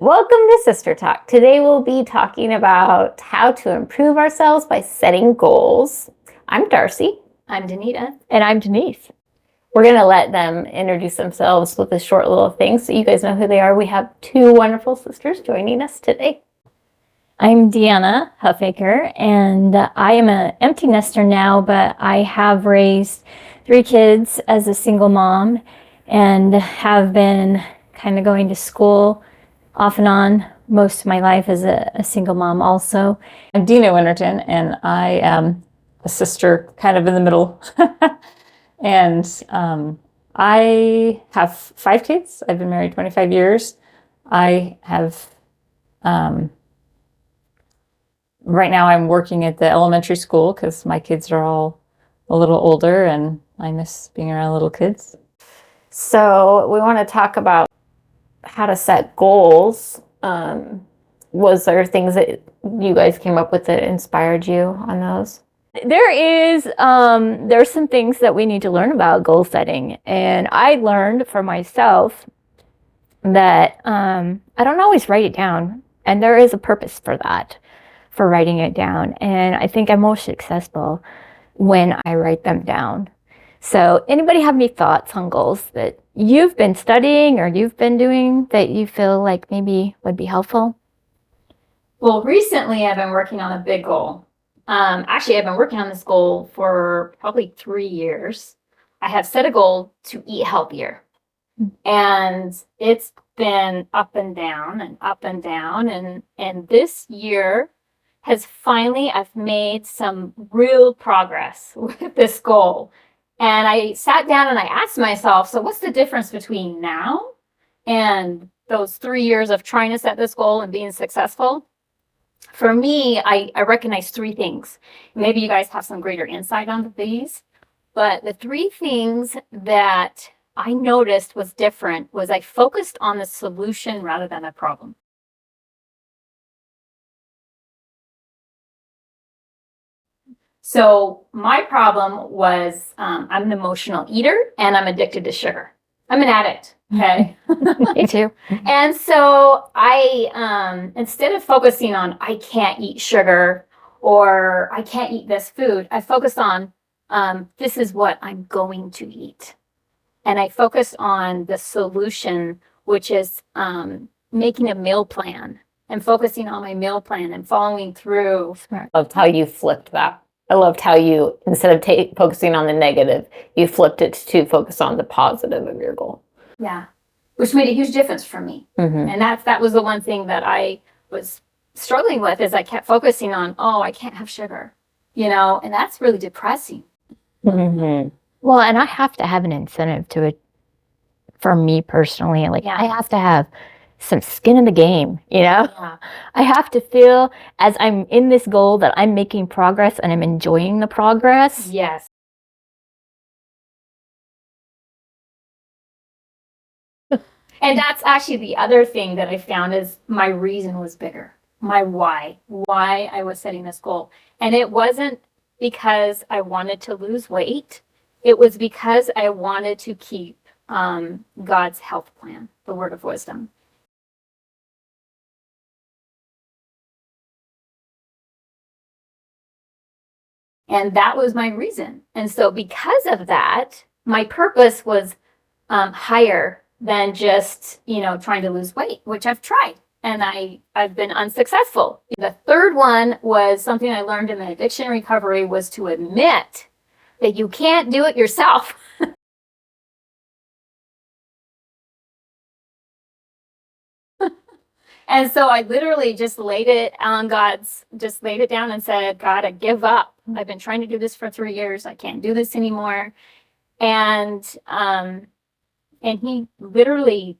Welcome to Sister Talk. Today we'll be talking about how to improve ourselves by setting goals. I'm Darcy. I'm Danita. And I'm Denise. We're going to let them introduce themselves with a short little thing so you guys know who they are. We have two wonderful sisters joining us today. I'm Deanna Huffaker, and I am an empty nester now, but I have raised 3 kids as a single mom and have been kind of going to school off and on most of my life as a single mom also. I'm Dina Winterton, and I am a sister kind of in the middle. And I have 5 kids. I've been married 25 years. I have, right now I'm working at the elementary school because my kids are all a little older and I miss being around little kids. So we want to talk about how to set goals. Was there things that you guys came up with that inspired you on those? There's some things that we need to learn about goal setting. And I learned for myself that I don't always write it down. And there is a purpose for that, for writing it down. And I think I'm most successful when I write them down. So anybody have any thoughts on goals that you've been studying or you've been doing that you feel like maybe would be helpful? Well, recently I've been working on a big goal. Actually, I've been working on this goal for probably 3 years. I have set a goal to eat healthier. And it's been up and down and up and down. And this year has finally, I've made some real progress with this goal. And I sat down and I asked myself, so what's the difference between now and those 3 years of trying to set this goal and being successful? For me, I recognize 3 things. Maybe you guys have some greater insight on these, but the 3 things that I noticed was different was I focused on the solution rather than the problem. So my problem was I'm an emotional eater and I'm addicted to sugar. I'm an addict. Okay. Me too. And so I, instead of focusing on I can't eat sugar or I can't eat this food, I focused on this is what I'm going to eat. And I focused on the solution, which is making a meal plan and focusing on my meal plan and following through. I loved how you flipped that. I loved how you, instead of focusing on the negative, you flipped it to focus on the positive of your goal. Yeah, which made a huge difference for me. Mm-hmm. And that was the one thing that I was struggling with is I kept focusing on, oh, I can't have sugar, and that's really depressing. Mm-hmm. Well, and I have to have an incentive to it for me personally. Like, I have to have some skin in the game, Yeah. I have to feel as I'm in this goal that I'm making progress and I'm enjoying the progress. Yes. And that's actually the other thing that I found is my reason was bigger. My why I was setting this goal. And it wasn't because I wanted to lose weight. It was because I wanted to keep God's health plan, the word of wisdom. And that was my reason. And so because of that, my purpose was higher than just, trying to lose weight, which I've tried. And I've been unsuccessful. The third one was something I learned in the addiction recovery was to admit that you can't do it yourself. And so I literally just laid it down and said, God, I give up. I've been trying to do this for 3 years. I can't do this anymore. And he literally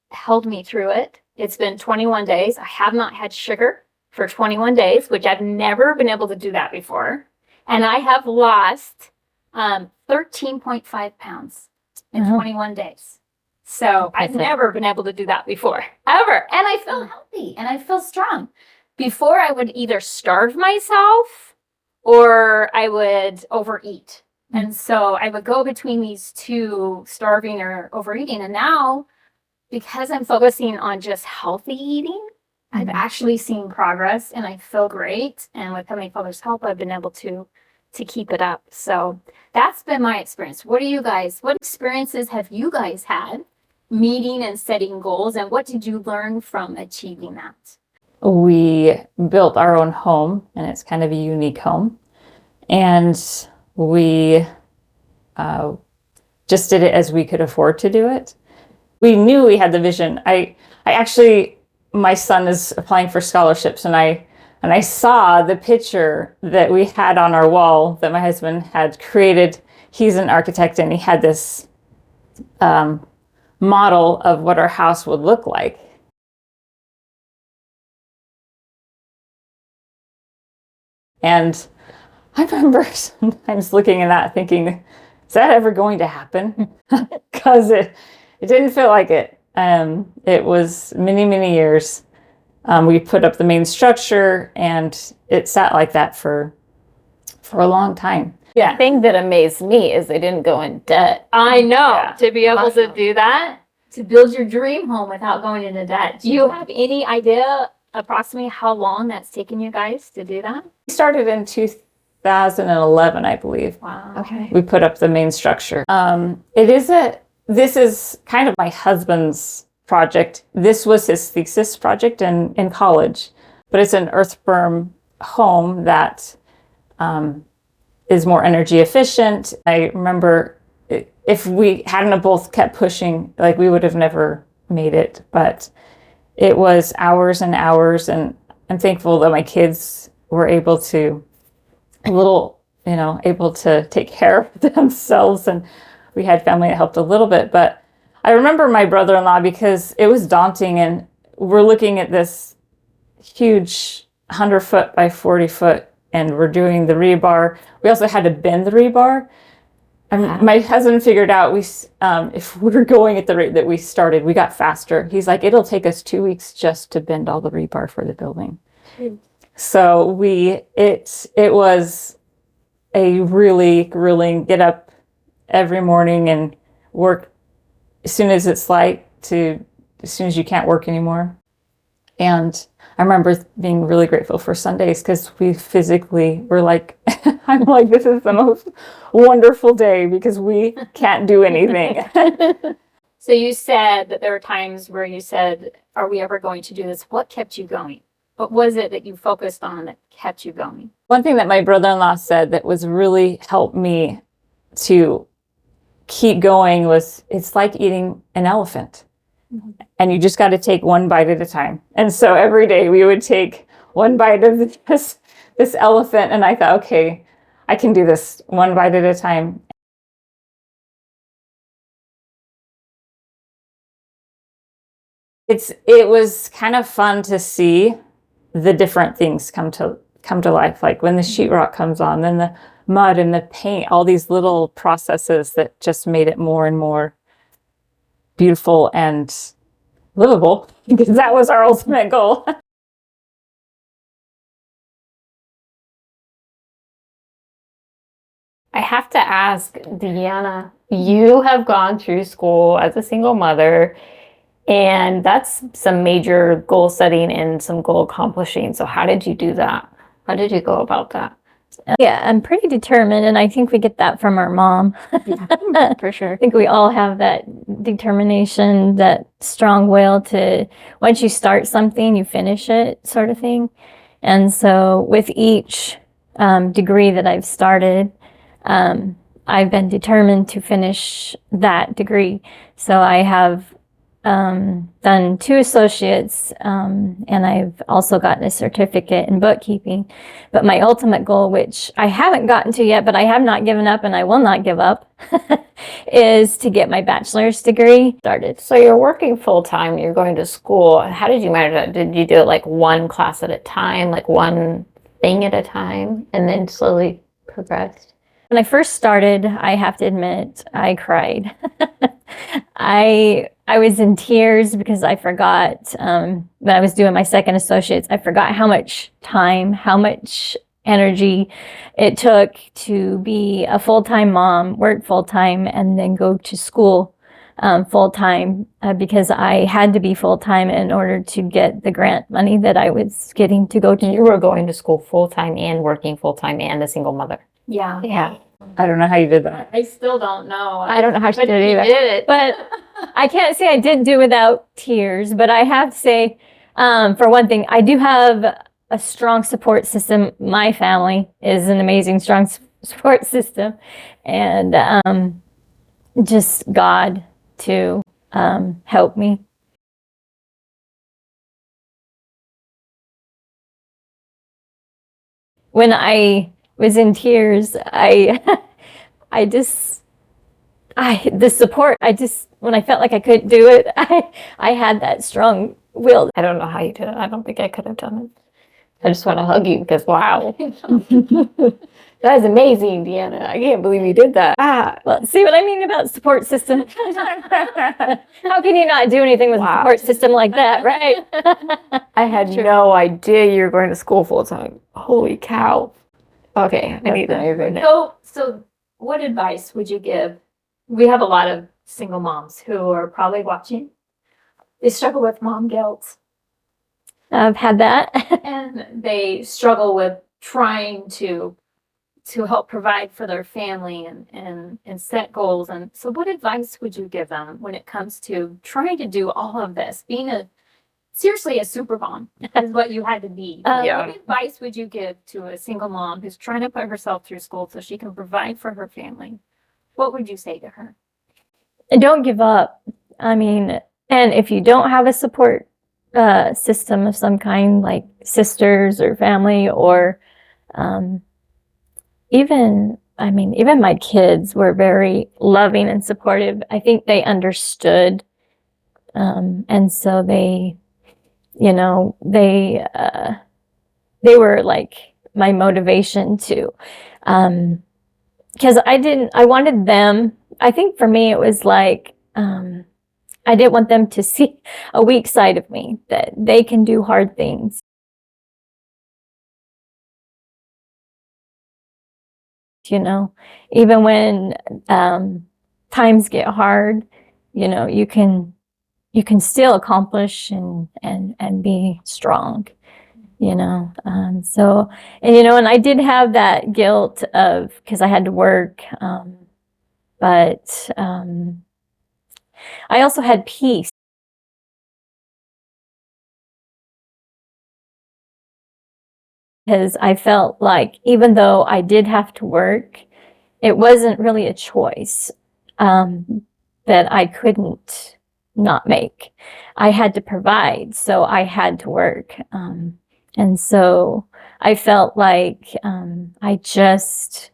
held me through it. It's been 21 days. I have not had sugar for 21 days, which I've never been able to do that before. And I have lost 13.5 pounds in 21 days. So I've never been able to do that before, ever. And I feel healthy and I feel strong. Before I would either starve myself or I would overeat. And so I would go between these two, starving or overeating. And now because I'm focusing on just healthy eating, I've actually seen progress and I feel great. And with Heavenly Father's help, I've been able to keep it up. So that's been my experience. What experiences have you guys had meeting and setting goals, and what did you learn from achieving that? We built our own home, and it's kind of a unique home. And we just did it as we could afford to do it. We knew we had the vision. I actually, my son is applying for scholarships, and I saw the picture that we had on our wall that my husband had created. He's an architect, and he had this model of what our house would look like. And I remember sometimes looking at that thinking, is that ever going to happen? Because it didn't feel like it. It was many, many years. We put up the main structure, and it sat like that for a long time. The thing that amazed me is they didn't go in debt. I know, Yeah. to be able Awesome. to do that, to build your dream home without going into debt. Do you have any idea approximately how long that's taken you guys to do that? We started in 2011, I believe. Wow. Okay. We put up the main structure. This is kind of my husband's project. This was his thesis project in college, but it's an earth berm home that is more energy efficient. I remember if we hadn't have both kept pushing, like we would have never made it, but it was hours and hours, and I'm thankful that my kids were able to able to take care of themselves, and we had family that helped a little bit. But I remember my brother-in-law, because it was daunting, and we're looking at this huge 100-foot by 40-foot, and we're doing the rebar. We also had to bend the rebar. And my husband figured out if we were going at the rate that we started, we got faster. He's like, it'll take us 2 weeks just to bend all the rebar for the building. So it was a really grueling get up every morning and work as soon as it's light to as soon as you can't work anymore. And I remember being really grateful for Sundays, because we physically were like, I'm like, this is the most wonderful day because we can't do anything. So you said that there were times where you said, are we ever going to do this? What kept you going? What was it that you focused on that kept you going? One thing that my brother-in-law said that was really helped me to keep going was, it's like eating an elephant. And you just got to take one bite at a time. And so every day we would take one bite of this elephant, and I thought, okay, I can do this one bite at a time. It was kind of fun to see the different things come to life, like when the sheetrock comes on, then the mud and the paint, all these little processes that just made it more and more beautiful and livable, because that was our ultimate goal. I have to ask, Deanna, you have gone through school as a single mother, and that's some major goal setting and some goal accomplishing. So how did you do that? How did you go about that? Yeah, I'm pretty determined, and I think we get that from our mom. For sure. I think we all have that determination, that strong will to, once you start something, you finish it, sort of thing. And so with each degree that I've started, I've been determined to finish that degree. So I have done 2 associates, and I've also gotten a certificate in bookkeeping. But my ultimate goal, which I haven't gotten to yet, but I have not given up and I will not give up, is to get my bachelor's degree started. So you're working full time, you're going to school. How did you manage that? Did you do it like one class at a time, like one thing at a time, and then slowly progressed? When I first started, I have to admit, I cried. I was in tears because I forgot, when I was doing my second associates, I forgot how much time, how much energy it took to be a full-time mom, work full-time, and then go to school full time because I had to be full time in order to get the grant money that I was getting to go to. You were going to school full time and working full time and a single mother. Yeah. Yeah, I don't know how you did that. I still don't know. I don't know how she But did it you either. did it. But I can't say I didn't do without tears, but I have to say, for one thing, I do have a strong support system. My family is an amazing, strong support system, and just God to help me. When I was in tears, the support, when I felt like I couldn't do it, I had that strong will. I don't know how you did it. I don't think I could have done it. I just want to hug you because wow. That is amazing, Deanna. I can't believe you did that. Well, see what I mean about support system? How can you not do anything with a Wow. support system like that, right? I had no idea you were going to school full time. Holy cow. Okay, I need to. So what advice would you give? We have a lot of single moms who are probably watching. They struggle with mom guilt I've had that. and they struggle with trying to help provide for their family and set goals. And so what advice would you give them when it comes to trying to do all of this? Being seriously a super mom is what you had to be. Yeah. What advice would you give to a single mom who's trying to put herself through school so she can provide for her family? What would you say to her? And don't give up. I mean, and if you don't have a support system of some kind, like sisters or family, or even my kids were very loving and supportive. I think they understood. And so they were like my motivation too. Because I wanted them, I think for me, it was like, I didn't want them to see a weak side of me, that they can do hard things. Even when times get hard, you can still accomplish and be strong, so, and I did have that guilt because I had to work, but I also had peace. Because I felt like even though I did have to work, it wasn't really a choice that I couldn't not make. I had to provide, so I had to work. And so I felt like I just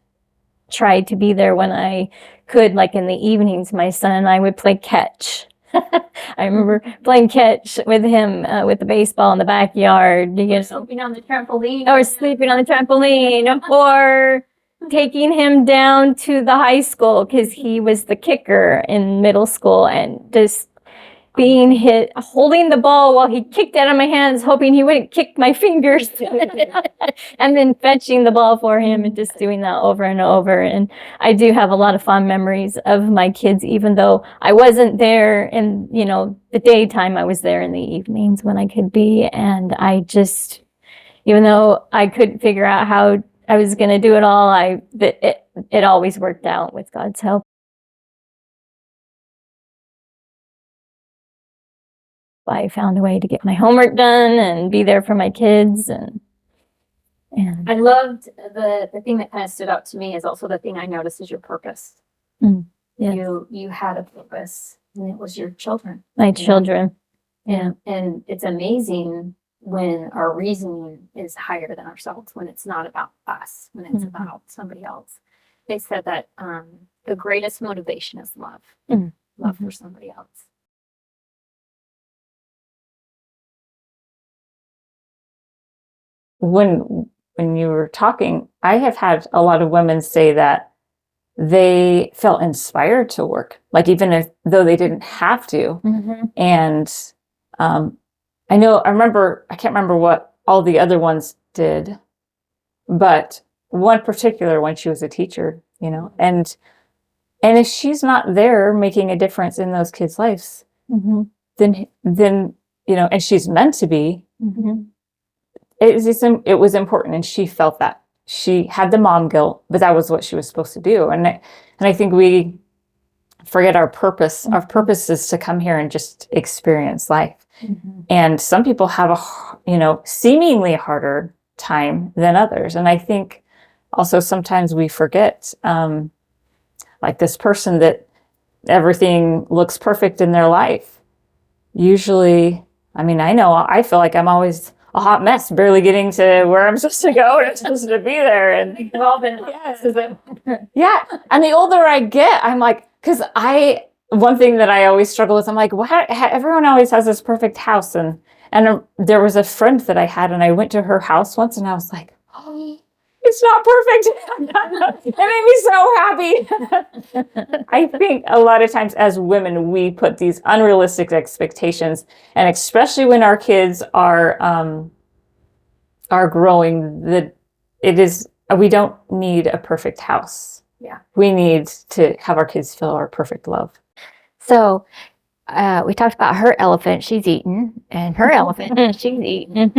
tried to be there when I could, like in the evenings, my son and I would play catch. I remember playing catch with him with the baseball in the backyard, Sleeping on the trampoline. or sleeping on the trampoline, or taking him down to the high school because he was the kicker in middle school, and just being holding the ball while he kicked out of my hands, hoping he wouldn't kick my fingers, and then fetching the ball for him and just doing that over and over. And I do have a lot of fond memories of my kids, even though I wasn't there in, the daytime. I was there in the evenings when I could be. And I just, even though I couldn't figure out how I was going to do it all, it always worked out with God's help. I found a way to get my homework done and be there for my kids, and I loved the thing that kind of stood out to me is also the thing I noticed is your purpose. Yes. You had a purpose, and it was your children. my children. Yeah. And it's amazing when our reasoning is higher than ourselves, when it's not about us, when it's about somebody else. They said that the greatest motivation is love, love for somebody else. When you were talking, I have had a lot of women say that they felt inspired to work, like though they didn't have to. And I can't remember what all the other ones did, but one particular one, she was a teacher, and And if she's not there making a difference in those kids' lives, then, and she's meant to be, it was important. And she felt that. She had the mom guilt, but that was what she was supposed to do. And I think we forget our purpose. Our purpose is to come here and just experience life. And some people have seemingly harder time than others. And I think also sometimes we forget, like this person that everything looks perfect in their life. Usually, I feel like I'm always a hot mess, barely getting to where I'm supposed to go and I'm supposed to be there. And We've all been yeah. And the older I get, I'm like, because one thing that I always struggle with, I'm like, everyone always has this perfect house. And there was a friend that I had, and I went to her house once, and I was like, oh, it's not perfect. It made me so happy. I think a lot of times as women, we put these unrealistic expectations, and especially when our kids are growing, we don't need a perfect house. Yeah. We need to have our kids feel our perfect love. So we talked about her elephant she's eaten, and her elephant she's eaten.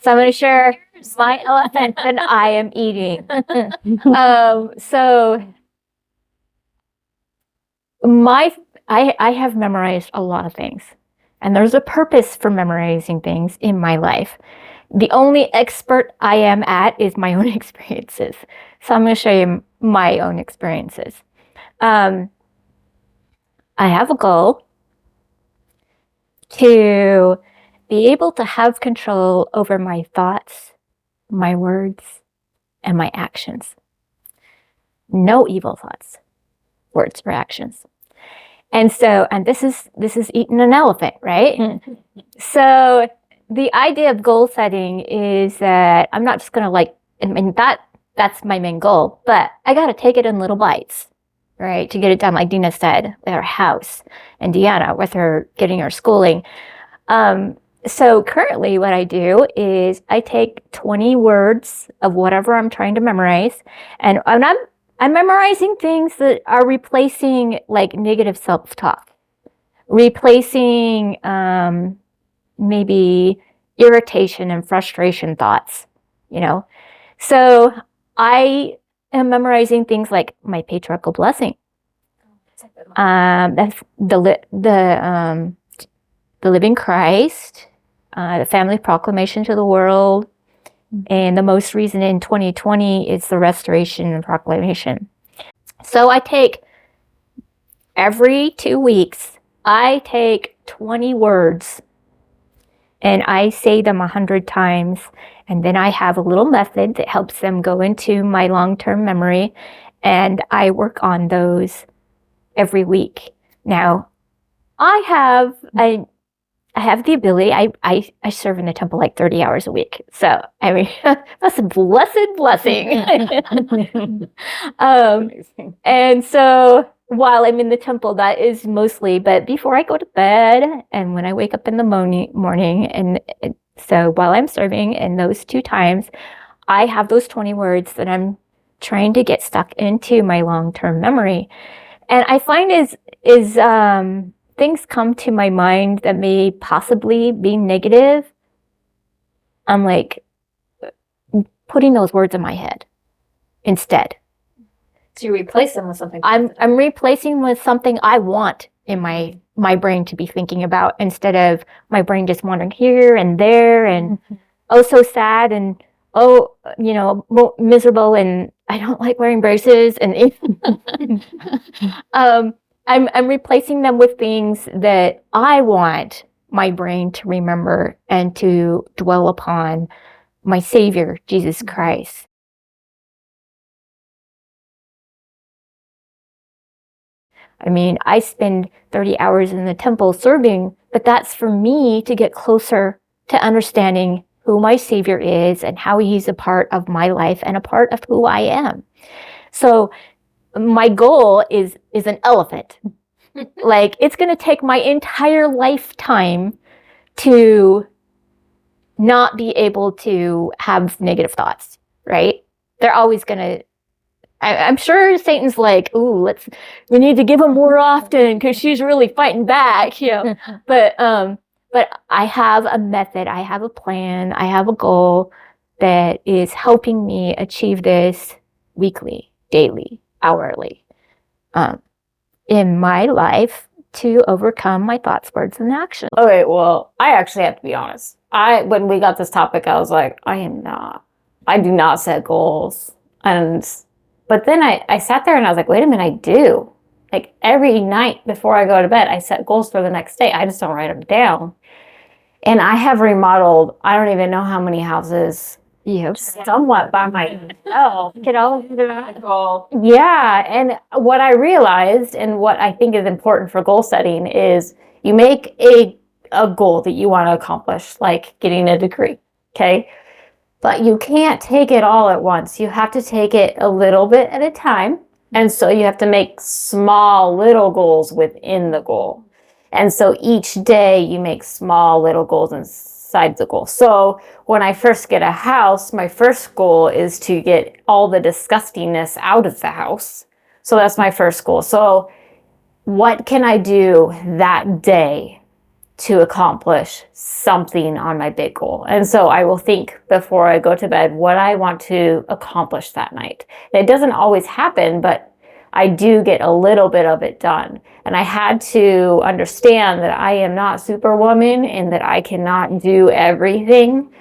So I'm going to share my elephant that I am eating. So I have memorized a lot of things, and there's a purpose for memorizing things in my life. The only expert I am at is my own experiences. So I'm going to show you my own experiences. I have a goal to be able to have control over my thoughts, my words, and my actions. No evil thoughts, words, or actions. And this is eating an elephant, right? So the idea of goal setting is that I'm not just going to that's my main goal, but I got to take it in little bites, right? To get it done, like Dina said, with her house, and Deanna with her getting her schooling. So currently what I do is I take 20 words of whatever I'm trying to memorize, and I'm memorizing things that are replacing like negative self-talk, replacing maybe irritation and frustration thoughts, So I am memorizing things like my patriarchal blessing, that's the living Christ, the family proclamation to the world, and the most recent in 2020 is the restoration and proclamation. So I take every 2 weeks, I take 20 words and I say them 100 times. And then I have a little method that helps them go into my long-term memory. And I work on those every week. Now, I have the ability, I serve in the temple like 30 hours a week. So, that's a blessed blessing. And so while I'm in the temple, that is mostly, but before I go to bed and when I wake up in the morning, and so while I'm serving in those 2 times, I have those 20 words that I'm trying to get stuck into my long-term memory. And I find is things come to my mind that may possibly be negative. I'm like putting those words in my head instead. So you replace them with something. I'm replacing with something I want in my brain to be thinking about, instead of my brain just wandering here and there and oh so sad and miserable and I don't like wearing braces and I'm replacing them with things that I want my brain to remember and to dwell upon my Savior, Jesus Christ. I spend 30 hours in the temple serving, but that's for me to get closer to understanding who my Savior is and how he's a part of my life and a part of who I am. So my goal is an elephant. Like, it's going to take my entire lifetime to not be able to have negative thoughts, right? They're always going to I'm sure Satan's like, ooh, we need to give him more often because she's really fighting back, you know. But I have a method, I have a plan, I have a goal that is helping me achieve this weekly, daily, hourly, in my life to overcome my thoughts, words, and actions. Okay, well, I actually have to be honest. When we got this topic, I was like, I do not set goals. But then I sat there and I was like, wait a minute, I do. Like every night before I go to bed, I set goals for the next day. I just don't write them down. And I have remodeled, I don't even know how many houses, somewhat by myself. Goal. Yeah. And what I realized and what I think is important for goal setting is you make a goal that you want to accomplish, like getting a degree. Okay. But you can't take it all at once. You have to take it a little bit at a time. And so you have to make small little goals within the goal. And so each day you make small little goals inside the goal. So when I first get a house, my first goal is to get all the disgustingness out of the house. So that's my first goal. So what can I do that day to accomplish something on my big goal? And so I will think before I go to bed what I want to accomplish that night. It doesn't always happen, but I do get a little bit of it done. And I had to understand that I am not Superwoman and that I cannot do everything.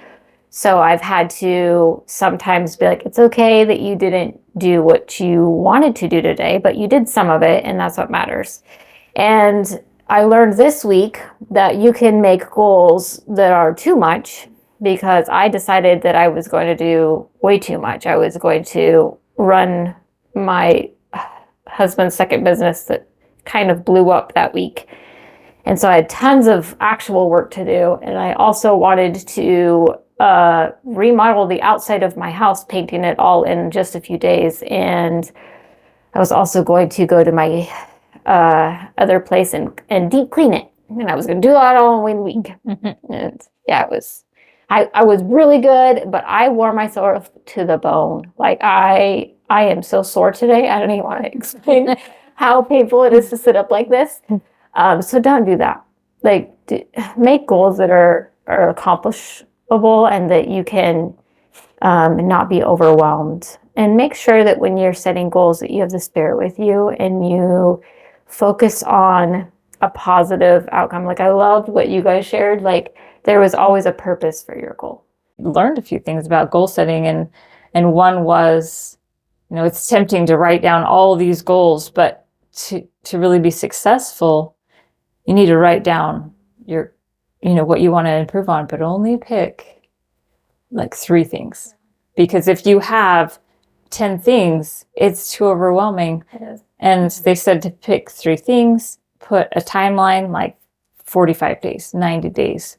So I've had to sometimes be like, it's okay that you didn't do what you wanted to do today, but you did some of it, and that's what matters. And I learned this week that you can make goals that are too much, because I decided that I was going to do way too much. I was going to run my husband's second business that kind of blew up that week. And so I had tons of actual work to do. And I also wanted to remodel the outside of my house, painting it all in just a few days. And I was also going to go to my other place and deep clean it. And I was going to do that all in 1 week. And yeah, I was really good, but I wore myself to the bone. Like I am so sore today. I don't even want to explain how painful it is to sit up like this. So don't do that. Like make goals that are accomplishable and that you can not be overwhelmed. And make sure that when you're setting goals that you have the Spirit with you and you focus on a positive outcome. Like I loved what you guys shared. Like there was always a purpose for your goal. Learned a few things about goal setting, and one was, it's tempting to write down all of these goals, but to really be successful, you need to write down what you want to improve on, but only pick like 3 things. Because if you have 10 things, it's too overwhelming. It is. And they said to pick 3 things, put a timeline like 45 days, 90 days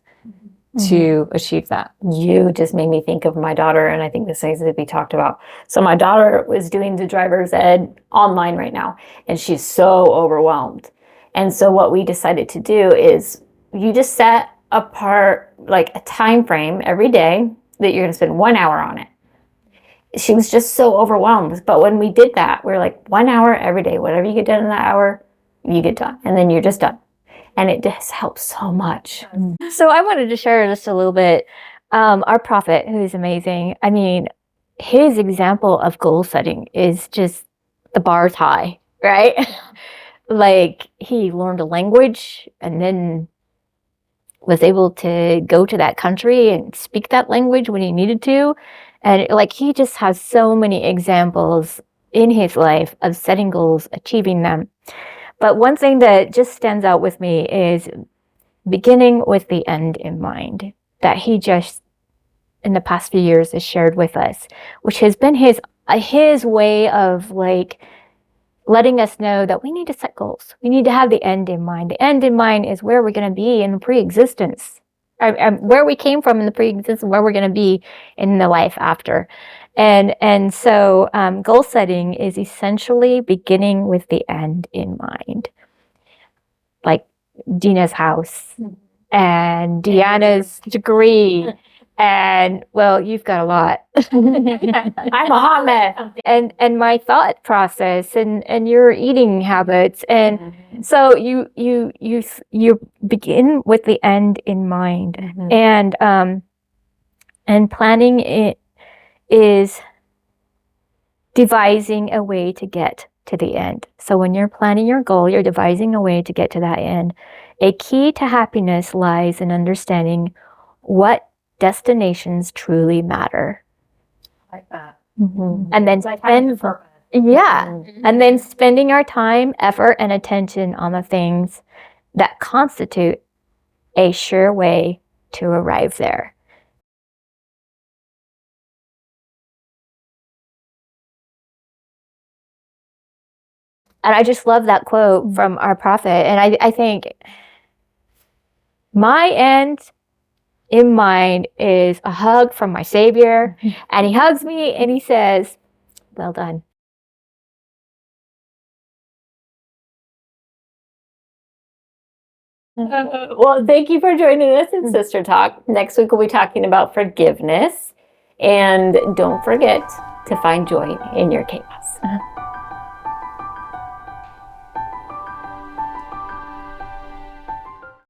to achieve that. You just made me think of my daughter, and I think this needs to be talked about. So my daughter was doing the driver's ed online right now, and she's so overwhelmed. And so what we decided to do is you just set apart like a time frame every day that you're going to spend 1 hour on it. She was just so overwhelmed. But when we did that, we were like 1 hour every day. Whatever you get done in that hour, you get done. And then you're just done. And it just helps so much. So I wanted to share just a little bit. Our prophet, who is amazing. I mean, his example of goal setting is just the bar's high, right? Like he learned a language and then was able to go to that country and speak that language when he needed to. And like he just has so many examples in his life of setting goals, achieving them. But one thing that just stands out with me is beginning with the end in mind, that he just in the past few years has shared with us, which has been his way of like letting us know that we need to set goals. We need to have the end in mind. The end in mind is where we're going to be in pre-existence. Where we came from in the pre-existence, where we're going to be in the life after. And so goal setting is essentially beginning with the end in mind. Like Dina's house and Deanna's degree And well, you've got a lot. I'm a hot mess. And my thought process and your eating habits. And so you begin with the end in mind. And planning it is devising a way to get to the end. So when you're planning your goal, you're devising a way to get to that end. A key to happiness lies in understanding what destinations truly matter. Like that. And then It's like having a spend, purpose. and then spending our time, effort, and attention on the things that constitute a sure way to arrive there. And I just love that quote from our prophet. And I think my end in mind is a hug from my Savior. And he hugs me and he says, well done. Well, thank you for joining us in Sister Talk. Next week, we'll be talking about forgiveness. And don't forget to find joy in your chaos.